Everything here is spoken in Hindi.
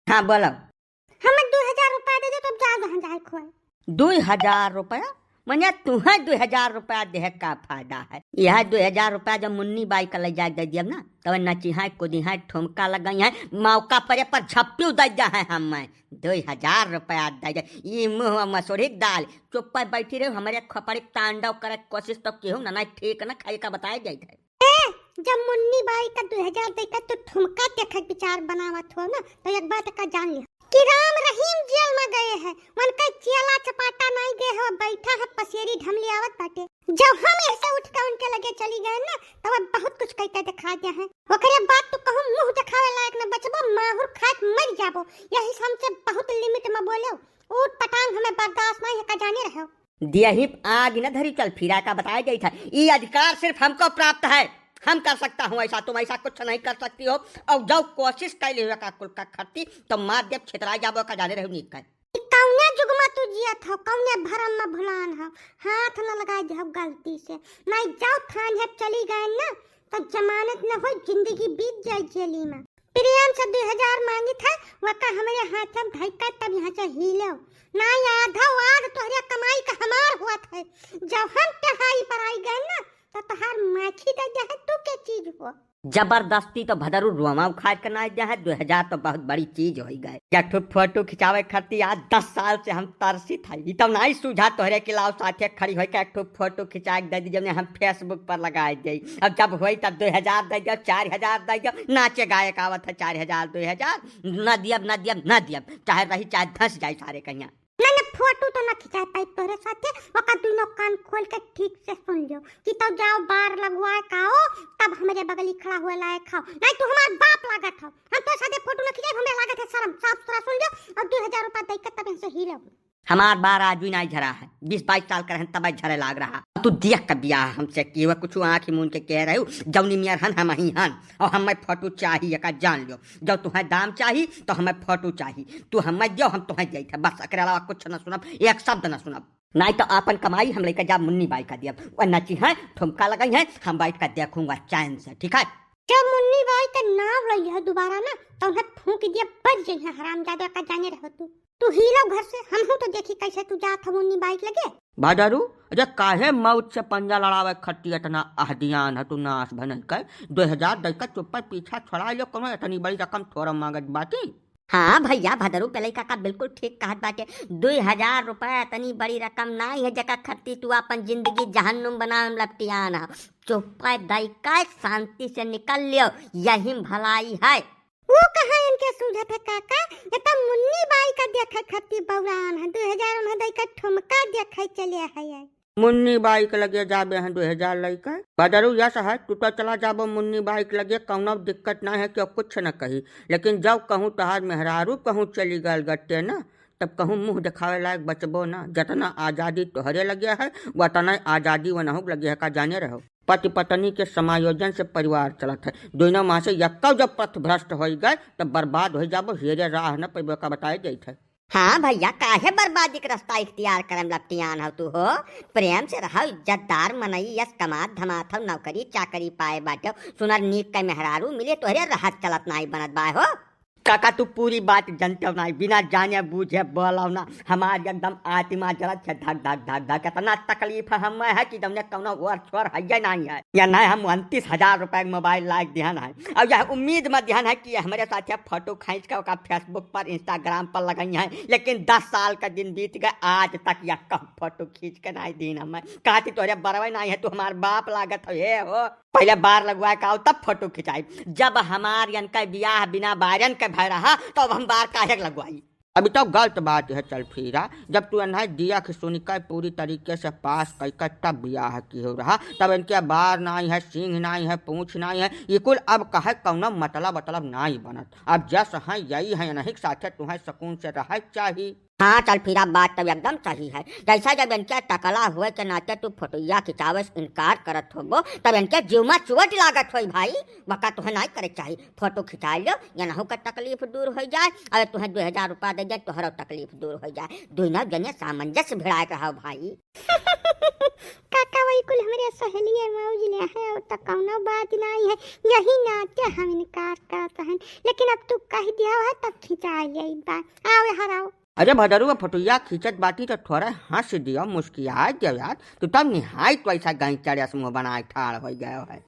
हाँ बोलो। हमें 2000 रुपया दे दो तो जा जहाँ जाए खोए। 2000 रुपया मने तुम्हें 2000 रुपया देह का फायदा है। यह 2000 रुपया जब मुन्नी बाई का ले जाए दे दिया ना तब नची है कुदी है ठुमका लगाई है मौका पर झप्पू दे जा है हमें 2000 रुपया दे जा। ये मुँह मसूरी दाल चुप पर बैठी रहे हमारे खपड़ी तांडव करे कोशिश तो केहू ना ठीक ना खाई का बताया जाए थे। जब मुन्नी बाई का 2000 देकर तो ठुमका देखा विचार बनावत हो ना तो एक बात का जान लिया कि राम रहीम जेल में गए हैं उनका चेला चपाटा नहीं गए हो बैठा है पसेरी ढमली आवत बाटे। जब हम ऐसे उठ कर उनके लगे चली गए ना तो वो बहुत कुछ कहते दिखा दिया है। ओकरे बात तो कहूं मुंह दिखावे लायक न बचबो माहुर खात मर जाबो। यही हमसे बहुत लिमिट में बोले ऊट पटांग हमें बर्दाश्त नहीं है का जाने रहो। दिया ही आग न धरी चल फिरा का बताया गई था। ये अधिकार सिर्फ हमको प्राप्त है। हम कर सकता हूँ ऐसा तुम ऐसा कुछ नहीं कर सकती हो। और जब कोशिश कर ले का कुल का खर्ती तो मार देव छितरा जाबो का जाने रहू निक कौने जुग में तू जिया था कौने भरम में भुलान हो हाथ न लगा जाओ गलती से नहीं जाओ थान है चली गए ना तो जमानत न हो जिंदगी बीत जाए जेली में। प्रियम से 2000 मांगी था वका हमारे हाथ से धक्का तब यहाँ से हिले ना आधा वाद तोहरे कमाई का हमार हुआ था। जब हम टहाई पर आई गए ना तो तहार माछी दे जाए तू के चीज हो। जबरदस्ती तो भदरू रुआ उखाड़ कर ना दिया है 2000 तो बहुत बड़ी चीज हो गए। एक फोटो खिंचावे खाती आज 10 साल से हम तरसी था तब नहीं सूझा तोहरे के लाव साथे खड़ी हो के एक फोटो खिंचा दे दी जब हम फेसबुक पर लगाए दी। अब जब हुई तब 2000 दे दिया 4000 दे दिया नाचे गायक आवत है 4000 2000 न दियब चाहे रही चाहे धस जाए सारे कहिया मैंने फोटो तो न खिंचा पाई तोरे साथे वका दोनों कान खोल के ठीक से सुन लो कि तब जाओ बार लगवाए खाओ तब हमारे बगली खड़ा हुआ लाए खाओ नहीं तो हमार बाप लागत हो। हम तो साथे फोटो न खिंचाए हमें लागत है शर्म साफ सुथरा सुन लो और 2000 रुपया दे के तब से हीरो। हमार बार आज भी नहीं झरा है 20-22 साल का रहन तब झरे लाग रहा। तू देख का बिया हमसे कि वह कुछ आँखी मून के कह रहे हो जौनी मियार हन हम ही हन और हमें फोटो चाहिए का जान लो। जब तुम्हें दाम चाहिए तो हमें फोटो चाहिए तू हमें दो हम तुम्हें दे बस अकेले अलावा कुछ न सुनब एक शब्द न सुनब नहीं तो अपन कमाई हम लेकर जा मुन्नी बाई का दिया वह नची है ठुमका लगाई है हम बैठ कर देखूंगा चैन से ठीक है। जब मुन्नी बाई का नाम लई है दोबारा ना तो उन्हें फूंक दिया बच जाए हरामजादा का जाने रहो तू हीरो घर से हम तो देखी कैसे तू जात हो मुन्नी बाई लगे भादारू अरे काहे मौत से पंजा लड़ावे खट्टी इतना आहदियान है तू नाश भनन कर 2000 दई का चुप पर पीछा छोड़ा लो कोनो इतनी बड़ी रकम थोड़ा मांगत बाती। हाँ भैया भदरू पहले काका बिल्कुल ठीक कहत बाटे 2000 रुपया इतनी बड़ी रकम नहीं है जका खर्ती तू अपन जिंदगी जहन्नुम बनावे लपटियान है। चुप दई का शांति से निकल लियो यही भलाई है। वो कहाँ इनके सूझत है काका ये तो मुन्नी बाई का देखा खत्ती बौरान है 2000 उन्हें दई का ठुमका देखा चले है। मुन्नी बाई के लगे जाबे हैं 2000 लइका बदरू यस है तू तो चला जाबो मुन्नी बाई के लगे कौनो दिक्कत ना है कि कुछ न कही लेकिन जब कहूँ तहार मेहरारू कहूँ चली गल गट्टे ना तब कहूँ मुँह दिखावे लायक बचबो ना। जितना आजादी तोहरे लगे है वतना आजादी वनहु लगे है का जाने रहो। पति पत्नी के समायोजन से परिवार चलत है दोनों माँ से यक्का जब पथ भ्रष्ट हो गए तब बर्बाद हो जाबो हेरे राह न पैबो का बताए जाइत है। हाँ भैया काहे बर्बादी के रास्ता इख्तियार करम लपटियान हो तू हो प्रेम से रहो इज्जतदार मनई यस कमात धमात हो नौकरी चाकरी पाए बाटो सुनर नीक का मेहरारू मिले तोहरे राहत चलत नहीं बनत बाय हो। काका तू पूरी बात जानते हो नहीं बिना जाने बूझे बोलो ना हमार एकदम आत्मा जलत है धक धक धक धक इतना तकलीफ हमें है कि तुमने कौनो और छोर है नहीं है या नहीं हम 29,000 रुपए मोबाइल लायक ध्यान है और यह उम्मीद में ध्यान है कि हमारे साथ फोटो खींच कर फेसबुक पर इंस्टाग्राम पर लगाई है लेकिन 10 साल का दिन बीत गए आज तक यह कम फोटो खींच के नहीं दिन हमें कहती तोरे बरवे नहीं है तू हमार बाप लागत हो पहले बार लगवाए का तब फोटो खिंचाई जब हमार का ब्याह बिना बारन के भय रहा तो अब हम बार काहे लगवाई। अभी तो गलत बात है चल फिरा जब तू अनहा दिया कि सुनिका पूरी तरीके से पास कर तब ब्याह की हो रहा तब इनके बार नहीं है सींग नहीं है पूछ नहीं है ये कुल अब कहे कौनो मतलब नहीं बनत अब जस है यही है नहीं साथे तुम्हें सुकून से रह चाहिए। हाँ चल फिर अब बात तब एकदम सही है। जैसा जब इनके टकला हुए के नाते तू फोटोया खिंचावे से इनकार करत होबो तब इनके जीव में चुवट लागत होई भाई। वका तुम्हें नहीं करे चाहिए, फोटो खिंचा लो या नहु का तकलीफ दूर हो जाए और तुम्हें 2000 रुपया दे जाए तोहरो तकलीफ दूर हो जाए। दोनों जने सामंजस्य भिड़ाए रहो भाई। काका वही कुल हमरे सहेलिए मौज ले है और तक कौनो बात नहीं है, यही नाते हम इनकार करत हैं। लेकिन अब तू कह दिया है तब खिंचा ले बात। आओ यार आओ। अरे भदरुआ फोटोया खींचत बाटी तो थोड़ा हंस दिया, मुस्किया दिया यार। तू तब निहायत वैसा गई चढ़िया मुँह बनाए ठाड़ हो गया है।